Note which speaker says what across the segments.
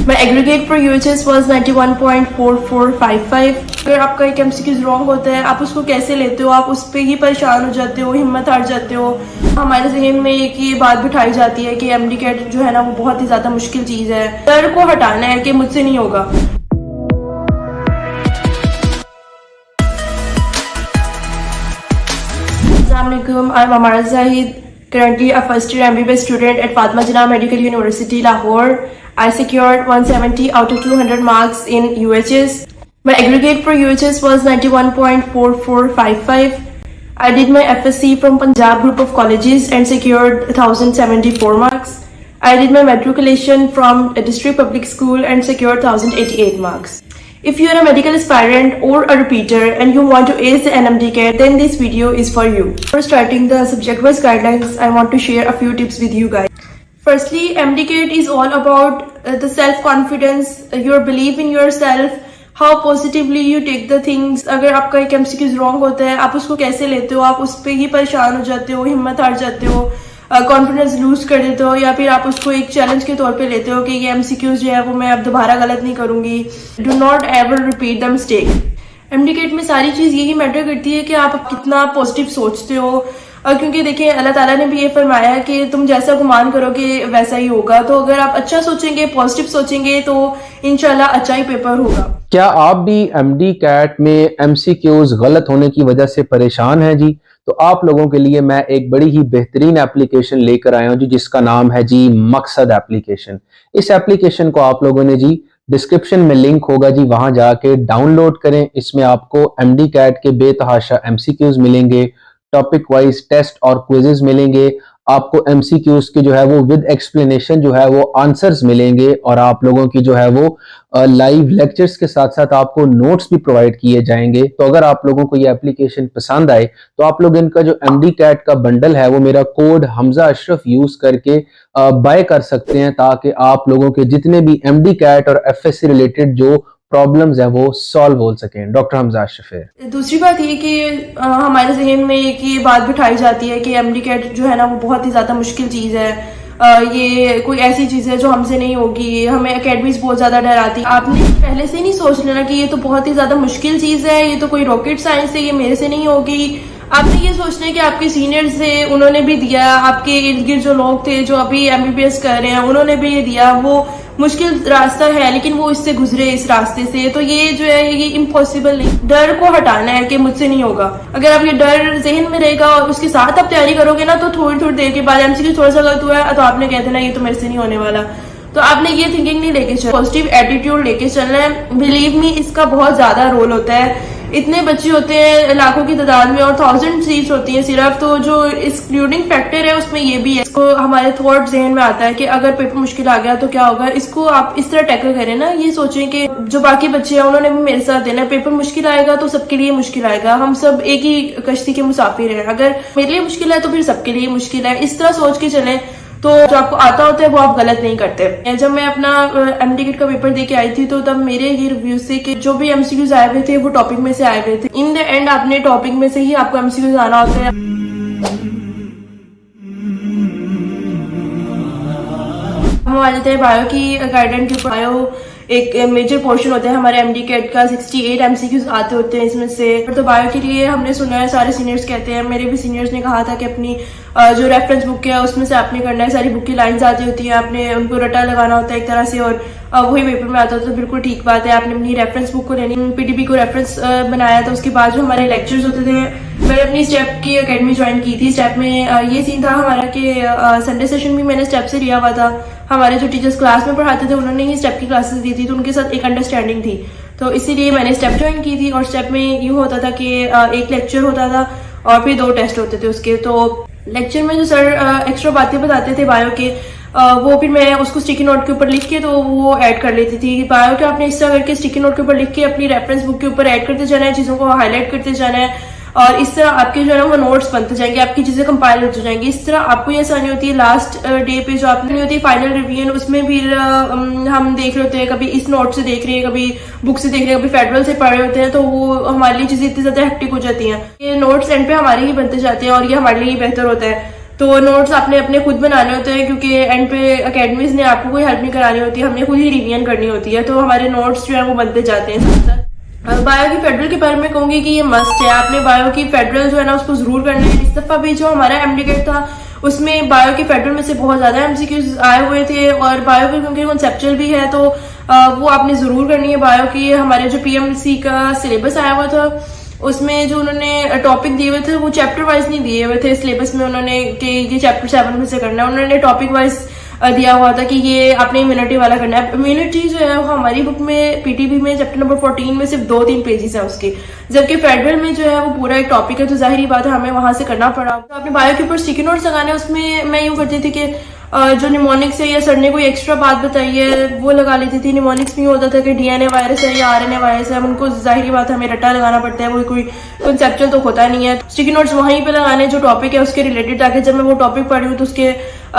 Speaker 1: My aggregate for UHS was 91.4455. अगर आपका एक MCQ रॉन्ग होता है, आप उसको कैसे लेते हो, आप उस पर ही परेशान हो जाते हो, हिम्मत हार जाते हो। हमारे जहन में एक ये बात बिठाई जाती है कि MD-CAT जो है ना वो बहुत ही ज्यादा मुश्किल चीज है। डर को हटाना है कि मुझसे नहीं होगा। Assalamualaikum, I'm Amara Zahid, currently a first year MBBS student at Fatma Jinnah Medical University, Lahore. I secured 170 out of 200 marks in UHS. My aggregate for UHS was 91.4455. I did my FSC from Punjab group of colleges and secured 1074 marks. I did my matriculation from a district public school and secured 1088 marks. If you are a medical aspirant or a repeater and you want to ace the NMD-CAT, then this video is for you. Before starting the subject-wise guidelines, I want to share a few tips with you guys. Firstly, MD-CAT is all about the self-confidence, your belief in yourself, how positively you take the things. अगर आपका एक MCQ wrong होता है, आप उसको कैसे लेते हो, आप उस पर ही परेशान हो जाते हो, हिम्मत हार जाते हो, कॉन्फिडेंस लूज कर देते हो, या फिर आप उसको एक चैलेंज के तौर पे लेते हो कि ये MCQ जो है वो मैं अब दोबारा गलत नहीं करूंगी। Do not ever repeat the mistake. MD-CAT में सारी चीज यही मैटर करती है कि आप कितना पॉजिटिव सोचते हो, क्योंकि देखिए अल्लाह ताला ने भी ये फरमाया कि तुम जैसा गुमान करोगे वैसा ही होगा। तो अगर आप अच्छा सोचेंगे, पॉजिटिव सोचेंगे, तो इंशाल्लाह अच्छा ही पेपर होगा।
Speaker 2: क्या आप भी MD-CAT में MCQs गलत होने की वजह से परेशान हैं जी? तो आप लोगों के लिए मैं एक बड़ी ही बेहतरीन एप्लीकेशन लेकर आया हूं जी, जिसका नाम है जी मकसद एप्लीकेशन। इस एप्लीकेशन को आप लोगों ने जी डिस्क्रिप्शन में लिंक होगा जी, वहां जाके डाउनलोड करें। इसमें आपको MD-CAT के बेतहाशा MCQs मिलेंगे, टॉपिक वाइज टेस्ट और क्विजेस मिलेंगे, आपको MCQs के जो है वो विद एक्सप्लेनेशन जो है वो आंसर्स मिलेंगे, और आप लोगों की जो है वो लाइव लेक्चर्स के साथ साथ आपको नोट्स भी प्रोवाइड किए जाएंगे। तो अगर आप लोगों को ये एप्लीकेशन पसंद आए तो आप लोग इनका जो MD-CAT का बंडल है वो मेरा कोड हमजा अशरफ यूज करके बाय कर सकते हैं, ताकि आप लोगों के जितने भी MD-CAT और FSC रिलेटेड जो प्रॉब्लम्स हैं वो सॉल्व हो सकें। डॉक्टर हमजा अशरफ है।
Speaker 1: दूसरी बात ये कि हमारे जहन में एक ये बात बिठाई जाती है कि MD-CAT जो है ना वो बहुत ही ज्यादा मुश्किल चीज है, ये कोई ऐसी चीज है जो हमसे नहीं होगी, हमें एकेडमीज बहुत ज्यादा डराती है। आपने पहले से नहीं सोच लेना कि ये तो बहुत ही ज्यादा मुश्किल चीज है, ये तो कोई रॉकेट साइंस है, ये मेरे से नहीं होगी। आपने ये सोचना है कि आपके सीनियर्स थे, उन्होंने भी दिया, आपके इर्द गिर्द जो लोग थे जो अभी MBBS कर रहे हैं उन्होंने भी ये दिया। वो मुश्किल रास्ता है लेकिन वो इससे गुजरे, इस रास्ते से, तो ये जो है ये इम्पॉसिबल नहीं। डर को हटाना है कि मुझसे नहीं होगा। अगर आप ये डर जहन में रहेगा और उसके साथ आप तैयारी करोगे ना, तो थोड़ी थोड़ी देर के बाद MCQ थोड़ा सा गलत हुआ है तो आपने कहते ना ये तो मेरे से नहीं होने वाला। तो आपने ये थिंकिंग नहीं लेके चलना, पॉजिटिव एटीट्यूड लेके चलना है। बिलीव मी, इसका बहुत ज्यादा रोल होता है। इतने बच्चे होते हैं लाखों की तादाद में और 1000 सीट्स होती हैं सिर्फ, तो जो एक्सक्लूडिंग फैक्टर है उसमें ये भी है। इसको हमारे थॉट जहन में आता है कि अगर पेपर मुश्किल आ गया तो क्या होगा। इसको आप इस तरह टैकल करें ना, ये सोचें कि जो बाकी बच्चे हैं उन्होंने भी मेरे साथ देना है, पेपर मुश्किल आएगा तो सबके लिए मुश्किल आएगा, हम सब एक ही कश्ती के मुसाफिर हैं। अगर मेरे लिए मुश्किल है तो फिर सबके लिए मुश्किल है। इस तरह सोच के चलें तो जो आपको आता होता है वो आप गलत नहीं करते। जब मैं अपना MD-CAT का पेपर दे के आई थी तो तब मेरे ये रिव्यूज थे कि जो भी MCQs आए हुए थे वो टॉपिक में से आए हुए थे। इन द एंड आपने टॉपिक में से ही आपको MCQs आना होता है। हम आ जाते हैं बायो की गाइडलाइन के ऊपर। बायो एक मेजर पोर्शन होता है हमारे MD-CAT का, 68 MCQs आते होते हैं इसमें से। तो बायो के लिए हमने सुना है, सारे सीनियर्स कहते हैं, मेरे भी सीनियर्स ने कहा था कि अपनी जो रेफरेंस बुक है उसमें से आपने करना है। सारी बुक की लाइंस आती होती हैं, आपने उनको रटा लगाना होता है एक तरह से, और वही पेपर में आता होता है। तो बिल्कुल ठीक बात है, आपने अपनी रेफरेंस बुक को लेनी, PDB को रेफरेंस बनाया था। उसके बाद जो हमारे लेक्चर्स होते थे, मैंने अपनी स्टेप की अकेडमी ज्वाइन की थी। स्टेप में ये सीन था हमारा कि संडे सेशन भी मैंने स्टेप से लिया हुआ था। हमारे जो टीचर्स क्लास में पढ़ाते थे उन्होंने ही स्टेप की क्लासेस दी थी, तो उनके साथ एक अंडरस्टैंडिंग थी, तो इसीलिए मैंने स्टेप ज्वाइन की थी। और स्टेप में यूँ होता था कि एक लेक्चर होता था और फिर 2 टेस्ट होते थे उसके। तो लेक्चर में जो सर एक्स्ट्रा बातें बताते थे बायो के, वो फिर मैं उसको स्टिकी नोट के ऊपर लिख के तो वो ऐड कर लेती थी। बायो के आपने इस तरह करके स्टिकी नोट के ऊपर लिख के अपनी रेफरेंस बुक के ऊपर ऐड करते जाना है, चीजों को हाईलाइट करते जाना है, और इस तरह आपके जो है ना वो नोट्स बनते जाएंगे, आपकी चीजें कंपाइल हो जाएंगी। इस तरह आपको ये आसानी होती है। लास्ट डे पे जो आपने होती है फाइनल रिवीजन, उसमें फिर हम देख रहे होते हैं, कभी इस नोट से देख रहे हैं, कभी बुक से देख रहे हैं, कभी फेडरल से पढ़ रहे होते हैं, तो वो हमारे लिए चीजें इतनी ज्यादा हेक्टिक हो जाती हैं। ये नोट्स एंड पे हमारे ही बनते जाते हैं और ये हमारे लिए बेहतर होता है। तो नोट्स आपने अपने खुद बनाने होते हैं, क्योंकि एंड पे अकेडमीज ने आपको कोई हेल्प नहीं करानी होती, हमने खुद ही रिवीजन करनी होती है, तो हमारे नोट्स जो है वो बनते जाते हैं। बायो की फेडरल के बारे में कहूंगी कि ये मस्ट है, आपने बायो की फेडरल जो है ना उसको जरूर करना है। इस दफा भी जो हमारा एमडीकेट था उसमें बायो की फेडरल में से बहुत ज्यादा एमसीक्यूज आए हुए थे, और बायो की क्योंकि कॉन्सेप्चुअल भी है तो वो आपने जरूर करनी है। बायो की हमारे जो पीएमसी का सिलेबस आया हुआ था उसमें जो उन्होंने टॉपिक दिए हुए थे वो चैप्टर वाइज नहीं दिए हुए थे सिलेबस में, उन्होंने कि ये चैप्टर 7 में से करना है, उन्होंने टॉपिक वाइज दिया हुआ था कि ये आपने इम्यूनिटी वाला करना है। इम्यूनिटी जो है वो हमारी बुक में पीटीबी में चैप्टर नंबर 14 में सिर्फ 2-3 पेजेस है उसके, जबकि फेडरल में जो है वो पूरा एक टॉपिक है, तो जाहिर बात है हमें वहां से करना पड़ा। तो आपने बायो के ऊपर स्टिकी नोट्स लगाने, उसमें मैं यूं करती थी कि जो निमोनिक्स है या सर ने कोई एक्स्ट्रा बात बताई है वो लगा लेती थी। निमोनिक्स में होता था कि डीएनए वायरस है या आरएनए वायरस है, उनको जाहिर बात है हमें रट्टा लगाना पड़ता है, वो कोई कॉन्सेप्चुअल तो होता नहीं है। स्टिकी नोट्स वहीं पे लगाने जो टॉपिक है उसके रिलेटेड, ताकि जब मैं वो टॉपिक पढ़ी हूँ तो उसके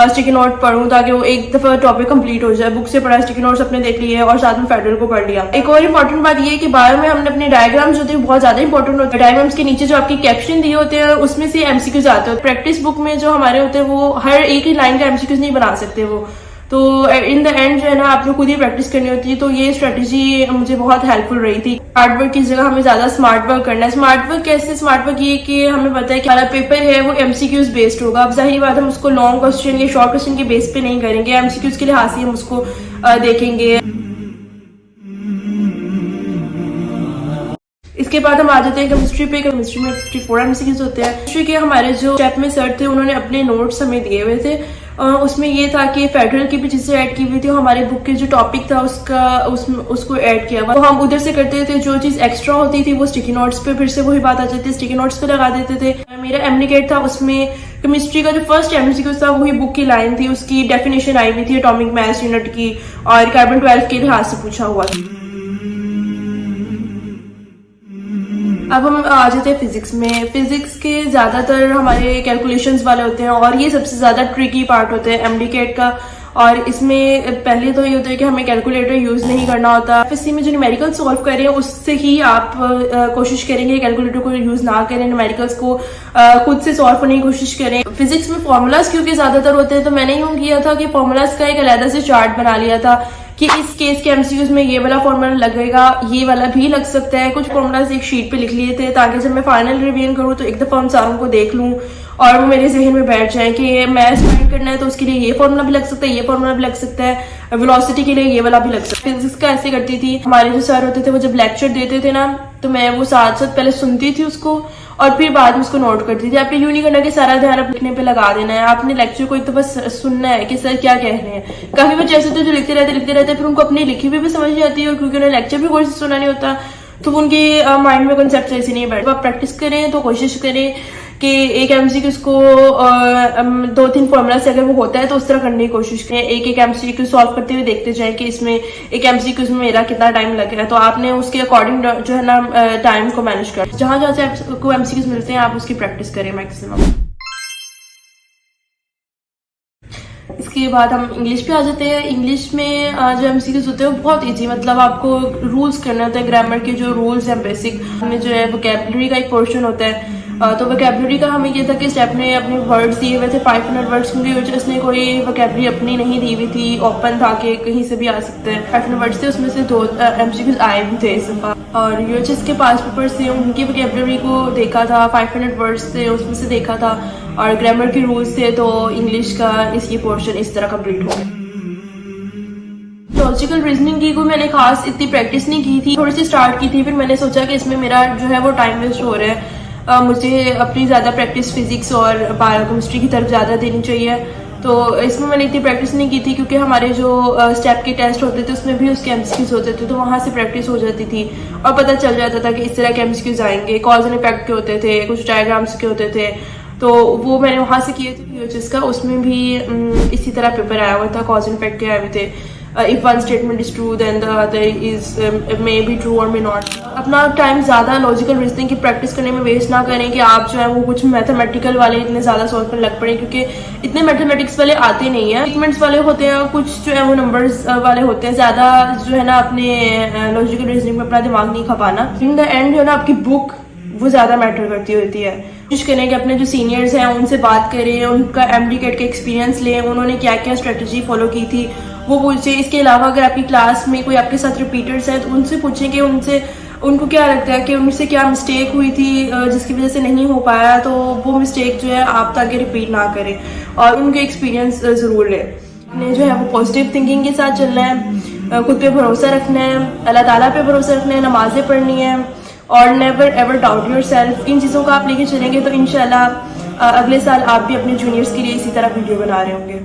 Speaker 1: स्टिकी नोट पढ़ूं, ताकि वो एक दफा टॉपिक कंप्लीट हो जाए। बुक से पढ़ा, स्टिकी नोट्स अपने देख लिए और साथ में फेडरल को पढ़ लिया। एक और इम्पोर्टेंट बात ये है कि बायो में हमने अपने डायग्राम्स जो थे बहुत ज्यादा इंपॉर्टेंट होते हैं। डायग्राम्स के नीचे जो आपके कैप्शन दिए होते हैं उसमें से एमसीक्यूज आते हैं। प्रैक्टिस बुक में जो हमारे होते हैं वो हर एक ही लाइन का एमसीक्यूज नहीं बना सकते वो, तो इन द एंड जो है ना आपने खुद ही प्रैक्टिस करनी होती है। तो ये स्ट्रेटेजी मुझे बहुत हेल्पफुल रही थी। हार्ड वर्क की जगह हमें ज्यादा स्मार्ट वर्क करना है। स्मार्ट वर्क कैसे? स्मार्ट वर्क ये कि हमें पता है कि हमारा पेपर है वो एमसीक्यूज बेस्ड होगा। अब जाहिर बात हम उसको लॉन्ग क्वेश्चन या शॉर्ट क्वेश्चन के बेस पे नहीं करेंगे, एमसीक्यूज के लिहाज से हम उसको देखेंगे। इसके बाद हम आ जाते हैं केमिस्ट्री पे। केमिस्ट्री में 54 एमसीक्यूज होते हैं। केमिस्ट्री के हमारे जो स्टेप में सर थे उन्होंने अपने नोट्स हमें दिए हुए थे, उसमें ये था कि फेडरल की भी चीजें ऐड की हुई थी, हमारे बुक के जो टॉपिक था उसको ऐड किया हुआ, तो हम उधर से करते थे। जो चीज एक्स्ट्रा होती थी वो स्टिकी नोट्स पे फिर से वही बात आ जाती थी, स्टिकी नोट्स पे लगा देते थे। मेरा एमडीकेट था, उसमें केमिस्ट्री का जो फर्स्ट एमसीक्यू था वही बुक की लाइन थी, उसकी डेफिनेशन आई हुई थी एटॉमिक मास यूनिट की और कार्बन 12 के लिहाज से पूछा हुआ था। अब हम आ जाते हैं फिजिक्स में। फिजिक्स के ज्यादातर हमारे कैलकुलेशंस वाले होते हैं और ये सबसे ज्यादा ट्रिकी पार्ट होता है एमडीकेट का। और इसमें पहले तो ये होता है कि हमें कैलकुलेटर यूज नहीं करना होता। एफएससी में जो न्यूमेरिकल सॉल्व करें उससे ही आप कोशिश करेंगे कैलकुलेटर को यूज ना करें, न्यूमेरिकल्स को खुद से सॉल्व करने की कोशिश करें। फिजिक्स में फॉर्मूलाज क्योंकि ज्यादातर होते हैं तो मैंने यूं किया था कि फॉर्मूलाज का एक अलग से चार्ट बना लिया था कि इस केस के एमसीक्यूज में ये वाला फॉर्मूला लगेगा, ये वाला भी लग सकता है। कुछ फॉर्मूलाज एक शीट पे लिख लिए थे ताकि जब मैं फाइनल रिवीजन करूँ तो एक दफा उन सारों को देख लूँ और वो मेरे जहन में बैठ जाए कि मैथ्स फाइंड करना है तो उसके लिए ये फॉर्मूला भी लग सकता है, ये फॉर्मूला भी लग सकता है, वेलोसिटी के लिए ये वाला भी लग सकता है। फिजिक्स का ऐसे करती थी। हमारे जो सर होते थे वो जब लेक्चर देते थे ना तो मैं वो साथ साथ पहले सुनती थी उसको और फिर बाद में उसको नोट करती थी। आपने यूं नहीं करना कि सारा ध्यान आप लिखने पे लगा देना है, आपने लेक्चर को एक तो बस सुनना है कि सर क्या कह रहे हैं। काफी बच्चे ऐसे थे जो लिखते रहते फिर उनको अपनी लिखी हुई भी समझ नहीं आती और क्योंकि उन्हें लेक्चर भी कोई सुना नहीं होता तो उनके माइंड में कॉन्सेप्ट ऐसे नहीं बैठे। आप प्रैक्टिस करें तो कोशिश करें कि एक एमसीक्यू को 2-3 फॉर्मूला से अगर वो होता है तो उस तरह करने की कोशिश करें। एक एमसीक्यू सॉल्व करते हुए देखते जाए कि इसमें एक एमसीक्यू में मेरा कितना टाइम लग रहा है, तो आपने उसके अकॉर्डिंग जो है ना टाइम को मैनेज कर जहां से आपको एमसीक्यूज मिलते हैं आप उसकी प्रैक्टिस करें मैक्सिमम। इसके बाद हम इंग्लिश पे आ जाते हैं। इंग्लिश में जो एमसीक्यूज होते हैं वो बहुत इजी, मतलब आपको रूल्स करने होते हैं, ग्रामर के जो रूल्स हैं बेसिक। हमें जो है वोकैबुलरी का एक पोर्शन होता है, तो वोकैबुलरी का हमें ये था कि स्टेप ने अपने वर्ड्स दिए हुए थे 500 वर्ड्स, क्योंकि उसने कोई वोकैबुलरी अपनी नहीं दी हुई थी, ओपन था कि कहीं से भी आ सकते हैं। 500 वर्ड्स थे, उसमें से 2 एमसीक्यूज आए भी थे इस दफा। और यूएचएस के 5 पेपर्स थे, उनकी वोकैबुलरी को देखा था, 500 वर्ड्स थे उसमें से देखा था और ग्रामर के रूल्स थे, तो इंग्लिश का इसकी पोर्शन इस तरह कंप्लीट हो गया। लॉजिकल रीजनिंग की कोई मैंने खास इतनी प्रैक्टिस नहीं की थी, थोड़ी सी स्टार्ट की थी, फिर मैंने सोचा कि इसमें मेरा जो है वो टाइम वेस्ट हो रहा है, मुझे अपनी ज्यादा प्रैक्टिस फिजिक्स और बायोकेमिस्ट्री की तरफ ज्यादा देनी चाहिए। तो इसमें मैंने इतनी प्रैक्टिस नहीं की थी क्योंकि हमारे जो स्टेप के टेस्ट होते थे उसमें भी उसके एमसीक्यूज होते थे, तो वहां से प्रैक्टिस हो जाती थी और पता चल जाता था कि इस तरह के एमसीक्यूज आएंगे। कॉज एंड इफेक्ट के होते थे, कुछ डायग्राम्स के होते थे, तो वो मैंने वहां से किए थे। यूएचएस का उसमें भी इसी तरह पेपर आया हुआ था, कॉज एंड इफेक्ट के आए हुए थे। If one statement is true then the other is may be true और मे नॉट। अपना टाइम ज्यादा लॉजिकल रीजनिंग की प्रैक्टिस करने में वेस्ट ना करें कि आप जो है वो कुछ मैथमेटिकल वाले इतने ज्यादा सॉल्व करने लग पड़े, क्योंकि इतने मैथमेटिक्स वाले आते नहीं है। स्टेटमेंट्स वाले होते हैं, कुछ जो है वो नंबर्स वाले होते हैं। ज्यादा जो है ना अपने लॉजिकल रीजनिंग में अपना दिमाग नहीं खपाना। इन द एंड जो है ना आपकी बुक वो ज्यादा मैटर करती होती है। कोशिश करें कि अपने जो सीनियर्स हैं उनसे बात करें, उनका एमडी कैट का एक्सपीरियंस लें, उन्होंने क्या क्या स्ट्रेटजी फॉलो की थी वो पूछें। इसके अलावा अगर आपकी क्लास में कोई आपके साथ रिपीटर्स हैं तो उनसे पूछें कि उनको क्या लगता है कि उनसे क्या मिस्टेक हुई थी जिसकी वजह से नहीं हो पाया, तो वो मिस्टेक जो है आप ताकि रिपीट ना करें और उनके एक्सपीरियंस ज़रूर लें। ने जो है वो पॉजिटिव थिंकिंग के साथ चलना है, खुद पे भरोसा रखना है, अल्लाह ताला पे भरोसा रखना है, नमाज़ें पढ़नी है और नेवर एवर डाउट योरसेल्फ। इन चीज़ों को आप लेके चलेंगे तो इंशाल्लाह अगले साल आप भी अपने जूनियर्स के लिए इसी तरह वीडियो बना रहे होंगे।